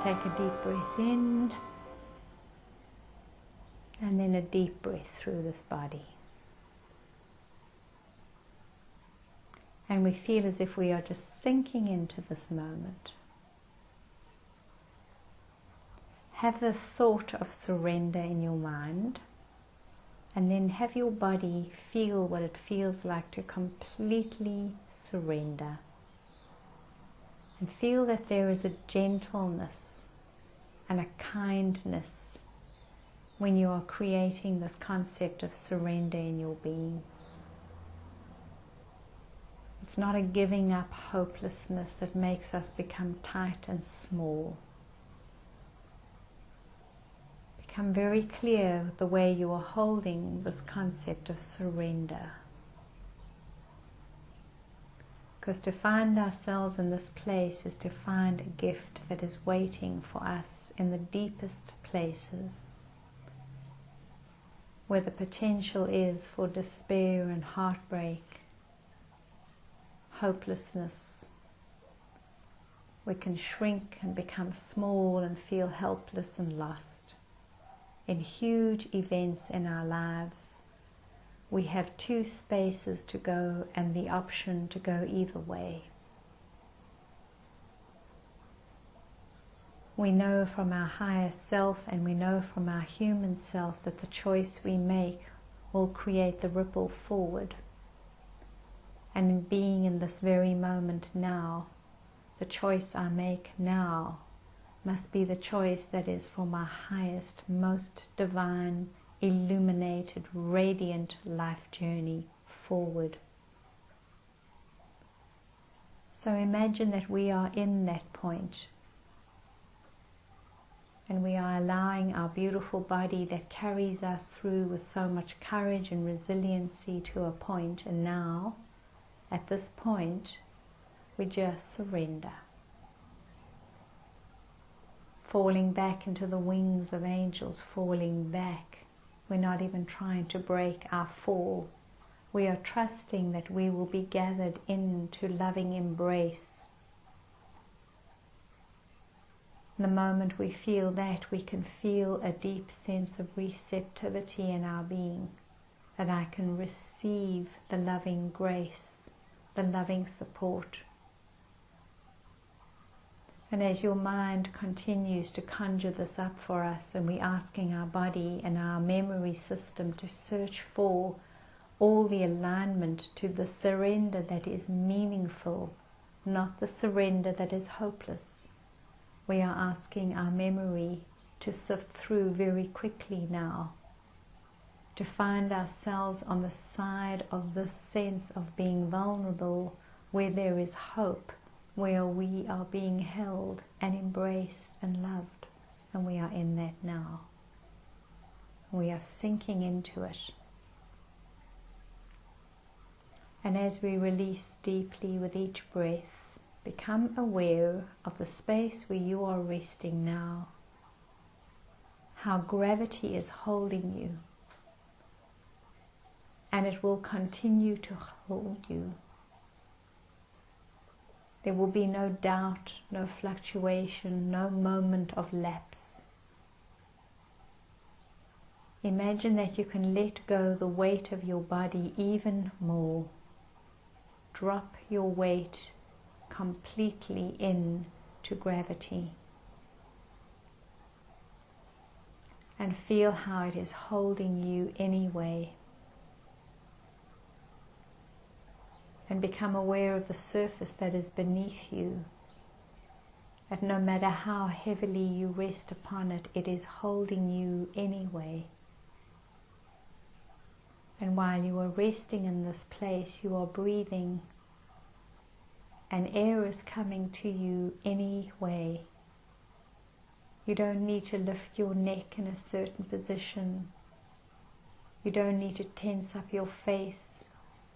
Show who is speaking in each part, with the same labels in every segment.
Speaker 1: Take a deep breath in and then a deep breath through this body. And we feel as if we are just sinking into this moment. Have the thought of surrender in your mind, and then have your body feel what it feels like to completely surrender. And feel that there is a gentleness and a kindness when you are creating this concept of surrender in your being. It's not a giving up hopelessness that makes us become tight and small. Become very clear with the way you are holding this concept of surrender. Because to find ourselves in this place is to find a gift that is waiting for us in the deepest places, where the potential is for despair and heartbreak, hopelessness. We can shrink and become small and feel helpless and lost. In huge events in our lives, we have two spaces to go and the option to go either way. We know from our higher self and we know from our human self that the choice we make will create the ripple forward. And in being in this very moment now, the choice I make now must be the choice that is for my highest, most divine, illuminated, radiant life journey forward. So imagine that we are in that point, and we are allowing our beautiful body that carries us through with so much courage and resiliency to a point, and now, at this point, we just surrender. Falling back into the wings of angels, falling back. We're not even trying to break our fall. We are trusting that we will be gathered into loving embrace. The moment we feel that, we can feel a deep sense of receptivity in our being, that I can receive the loving grace, the loving support. And as your mind continues to conjure this up for us, and we're asking our body and our memory system to search for all the alignment to the surrender that is meaningful, not the surrender that is hopeless, we are asking our memory to sift through very quickly now, to find ourselves on the side of this sense of being vulnerable, where there is hope, where we are being held and embraced and loved, and we are in that now. We are sinking into it. And as we release deeply with each breath, become aware of the space where you are resting now, how gravity is holding you, and it will continue to hold you. There will be no doubt, no fluctuation, no moment of lapse. Imagine that you can let go the weight of your body even more. Drop your weight completely in to gravity. And feel how it is holding you anyway. And become aware of the surface that is beneath you, that no matter how heavily you rest upon it, it is holding you anyway. And while you are resting in this place, you are breathing and air is coming to you anyway. You don't need to lift your neck in a certain position. You don't need to tense up your face,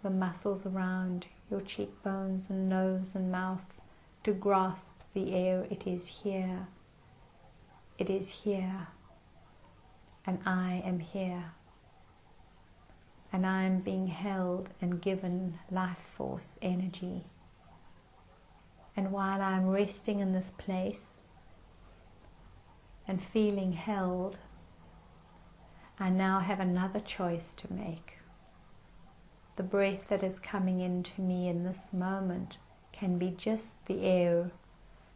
Speaker 1: the muscles around your cheekbones and nose and mouth to grasp the air. It is here. It is here. And I am here. And I am being held and given life force energy. And while I'm resting in this place and feeling held, I now have another choice to make. The breath that is coming into me in this moment can be just the air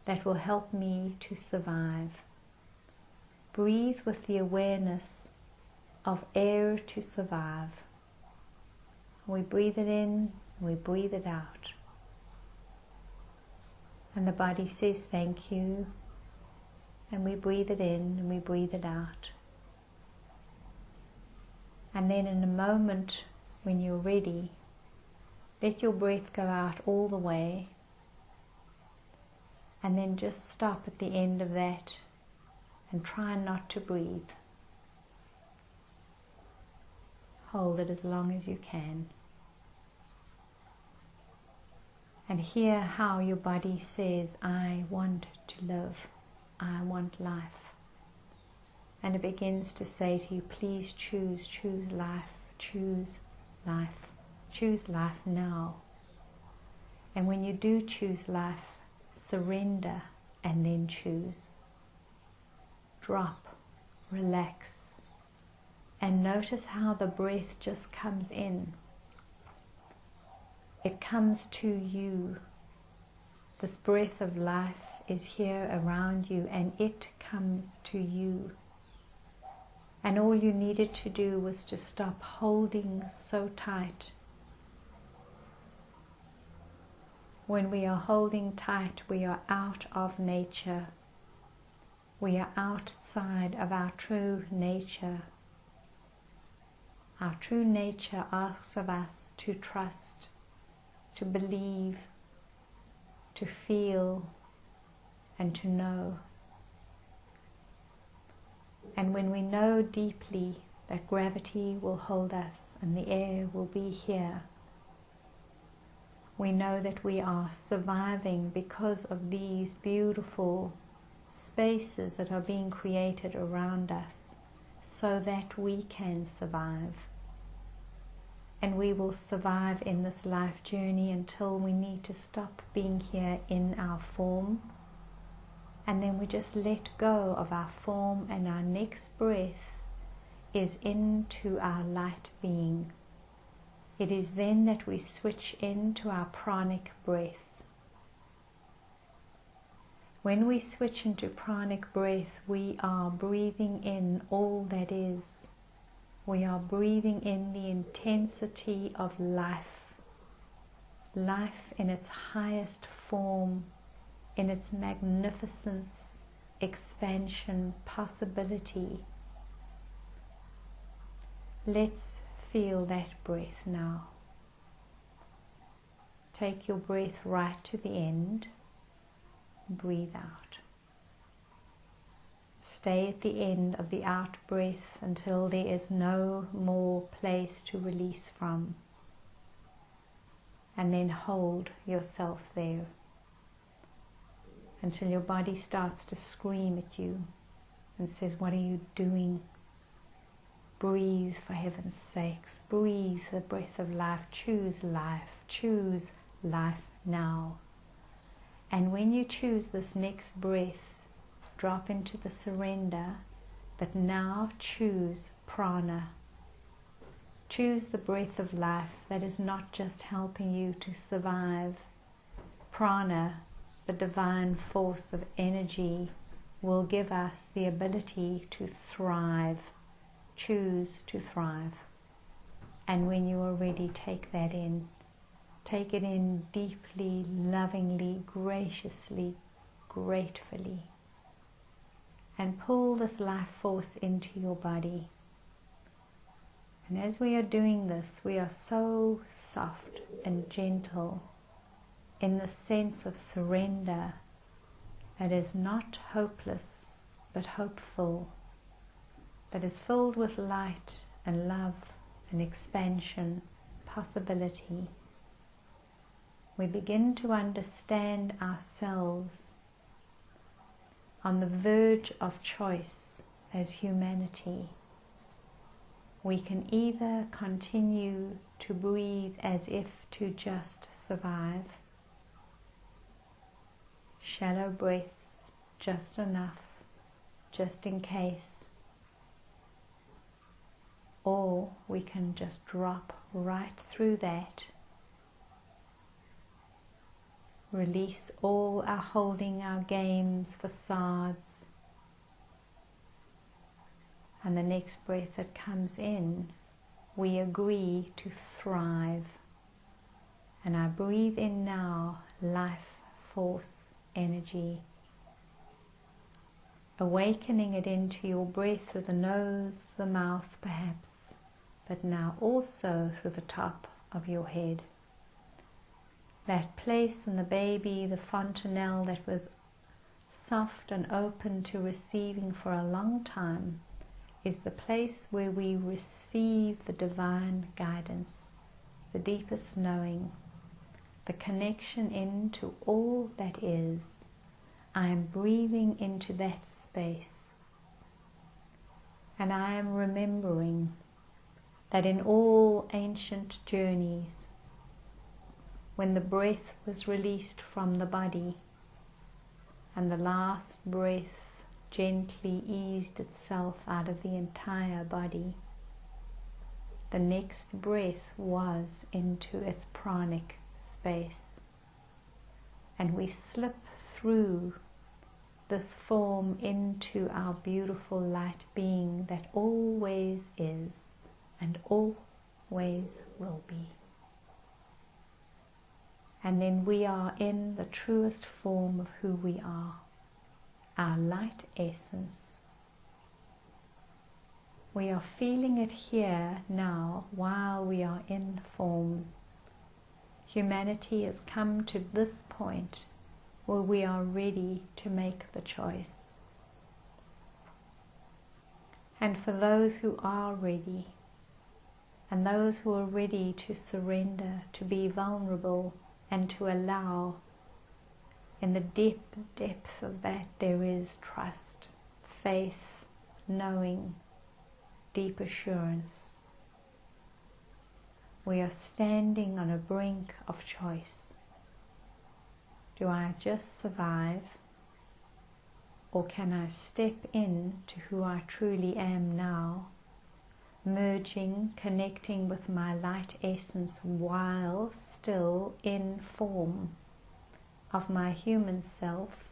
Speaker 1: that will help me to survive. Breathe with the awareness of air to survive. We breathe it in, we breathe it out. And the body says thank you, and we breathe it in and we breathe it out. And then in a moment when you're ready, let your breath go out all the way, and then just stop at the end of that and try not to breathe. Hold it as long as you can. And hear how your body says, I want to live, I want life. And it begins to say to you, please choose life, choose life, choose life now. And when you do choose life, surrender and then choose. Drop, relax, and notice how the breath just comes in. It comes to you. This breath of life is here around you, and it comes to you. And all you needed to do was to stop holding so tight. When we are holding tight, we are out of nature. We are outside of our true nature. Our true nature asks of us to trust, to believe, to feel, and to know. And when we know deeply that gravity will hold us and the air will be here, we know that we are surviving because of these beautiful spaces that are being created around us so that we can survive. And we will survive in this life journey until we need to stop being here in our form. And then we just let go of our form, and our next breath is into our light being. It is then that we switch into our pranic breath. When we switch into pranic breath, we are breathing in all that is. We are breathing in the intensity of life. Life in its highest form, in its magnificence, expansion, possibility. Let's feel that breath now. Take your breath right to the end. Breathe out. Stay at the end of the out breath until there is no more place to release from. And then hold yourself there until your body starts to scream at you and says, what are you doing? Breathe, for heaven's sakes. Breathe the breath of life. Choose life. Choose life now. And when you choose this next breath, drop into the surrender, but now choose prana. Choose the breath of life that is not just helping you to survive. Prana, the divine force of energy, will give us the ability to thrive. Choose to thrive. And when you are ready, take that in. Take it in deeply, lovingly, graciously, gratefully. And pull this life force into your body. And as we are doing this, we are so soft and gentle in the sense of surrender that is not hopeless but hopeful, that is filled with light and love and expansion, possibility, we begin to understand ourselves on the verge of choice as humanity. We can either continue to breathe as if to just survive, shallow breaths, just enough, just in case, or we can just drop right through that, release all our holding, our games, facades, and the next breath that comes in, we agree to thrive. And I breathe in now life, force, energy, awakening it into your breath through the nose, the mouth perhaps, but now also through the top of your head. That place in the baby, the fontanelle that was soft and open to receiving for a long time, is the place where we receive the divine guidance, the deepest knowing, the connection into all that is. I am breathing into that space, and I am remembering that in all ancient journeys, when the breath was released from the body and the last breath gently eased itself out of the entire body, the next breath was into its pranic space, and we slip through this form into our beautiful light being that always is and always will be. And then we are in the truest form of who we are, our light essence. We are feeling it here now while we are in form. Humanity has come to this point where we are ready to make the choice. And for those who are ready, and those who are ready to surrender, to be vulnerable, and to allow, in the depth of that there is trust, faith, knowing, deep assurance. We are standing on a brink of choice. Do I just survive, or can I step in to who I truly am now, merging, connecting with my light essence while still in form of my human self,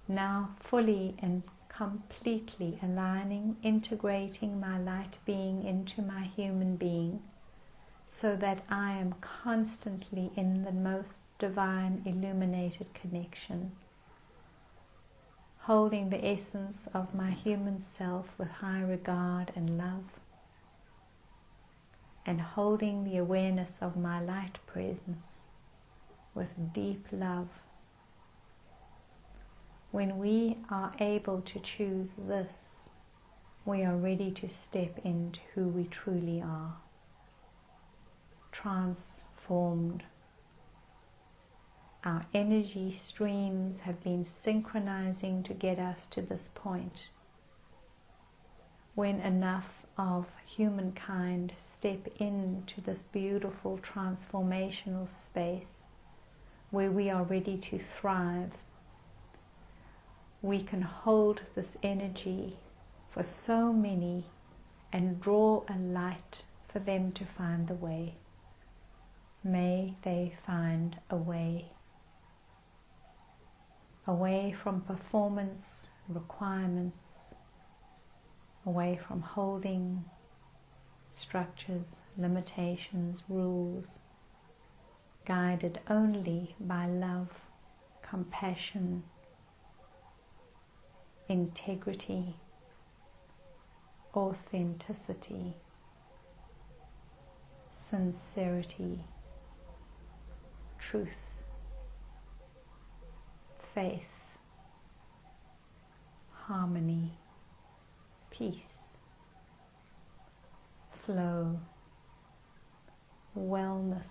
Speaker 1: now fully and completely aligning, integrating my light being into my human being, so that I am constantly in the most divine illuminated connection, holding the essence of my human self with high regard and love, and holding the awareness of my light presence with deep love. When we are able to choose this, we are ready to step into who we truly are, transformed. Our energy streams have been synchronizing to get us to this point. When enough of humankind step into this beautiful transformational space where we are ready to thrive, we can hold this energy for so many and draw a light for them to find the way. May they find a way. Away from performance, requirements, away from holding structures, limitations, rules, guided only by love, compassion, integrity, authenticity, sincerity, truth, faith, harmony, peace, flow, wellness,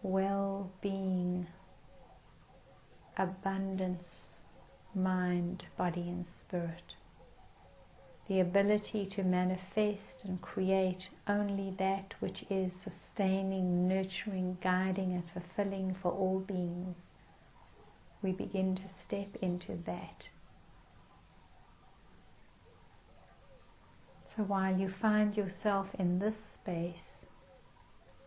Speaker 1: well-being, abundance, mind, body and spirit. The ability to manifest and create only that which is sustaining, nurturing, guiding and fulfilling for all beings. We begin to step into that. So while you find yourself in this space,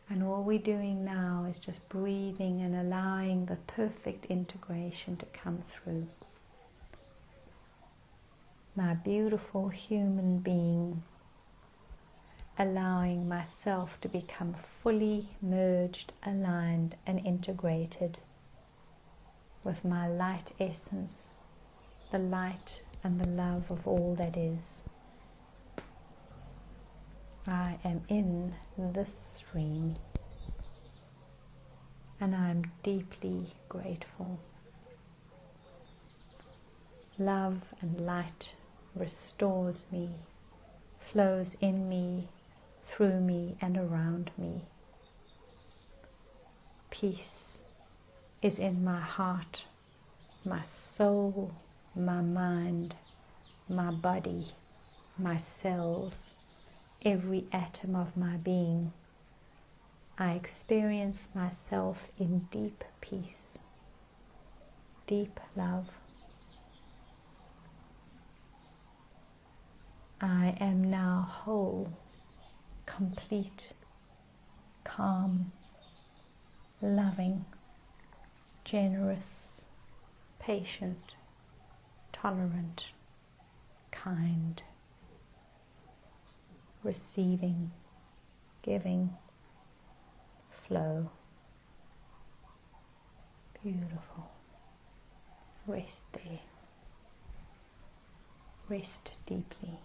Speaker 1: and all we're doing now is just breathing and allowing the perfect integration to come through. My beautiful human being, allowing myself to become fully merged, aligned and integrated with my light essence, the light and the love of all that is. I am in this stream and I am deeply grateful. Love and light restores me, flows in me, through me and around me. Peace is in my heart, my soul, my mind, my body, my cells, every atom of my being. I experience myself in deep peace, deep love. I am now whole, complete, calm, loving, generous, patient, tolerant, kind, receiving, giving, flow. Beautiful. Rest there. Rest deeply.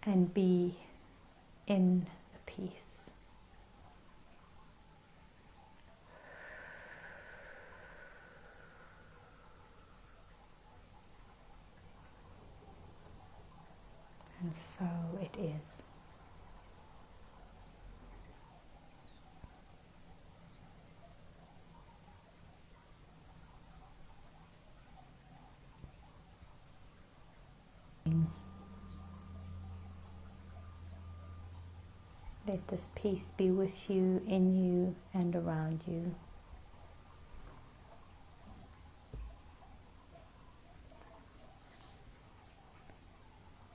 Speaker 1: And be in the peace. And so it is. Let this peace be with you, in you, and around you.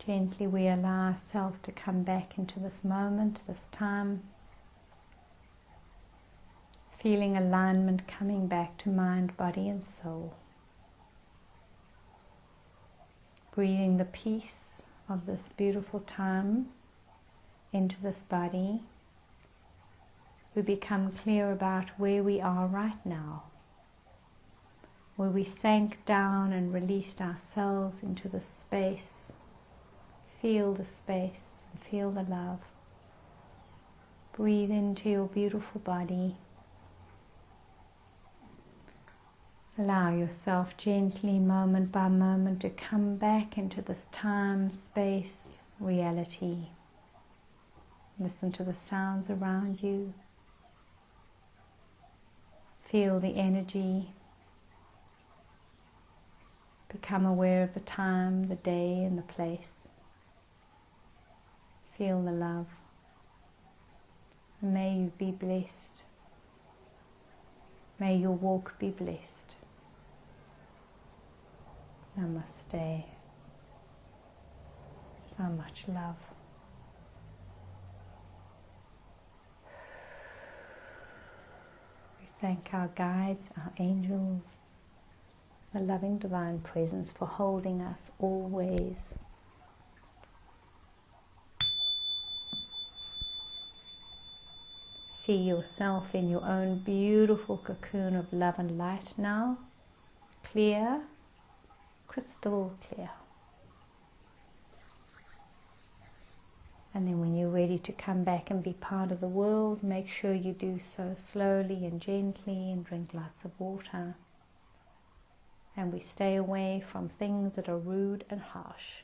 Speaker 1: Gently we allow ourselves to come back into this moment, this time, feeling alignment coming back to mind, body and soul. Breathing the peace of this beautiful time into this body. We become clear about where we are right now, where we sank down and released ourselves into the space. Feel the space and feel the love. Breathe into your beautiful body. Allow yourself gently, moment by moment, to come back into this time, space, reality. Listen to the sounds around you. Feel the energy. Become aware of the time, the day, and the place. Feel the love. And may you be blessed. May your walk be blessed. Namaste. So much love. We thank our guides, our angels, the loving divine presence for holding us always. See yourself in your own beautiful cocoon of love and light now, clear, crystal clear. And then when you're ready to come back and be part of the world, make sure you do so slowly and gently and drink lots of water. And we stay away from things that are rude and harsh.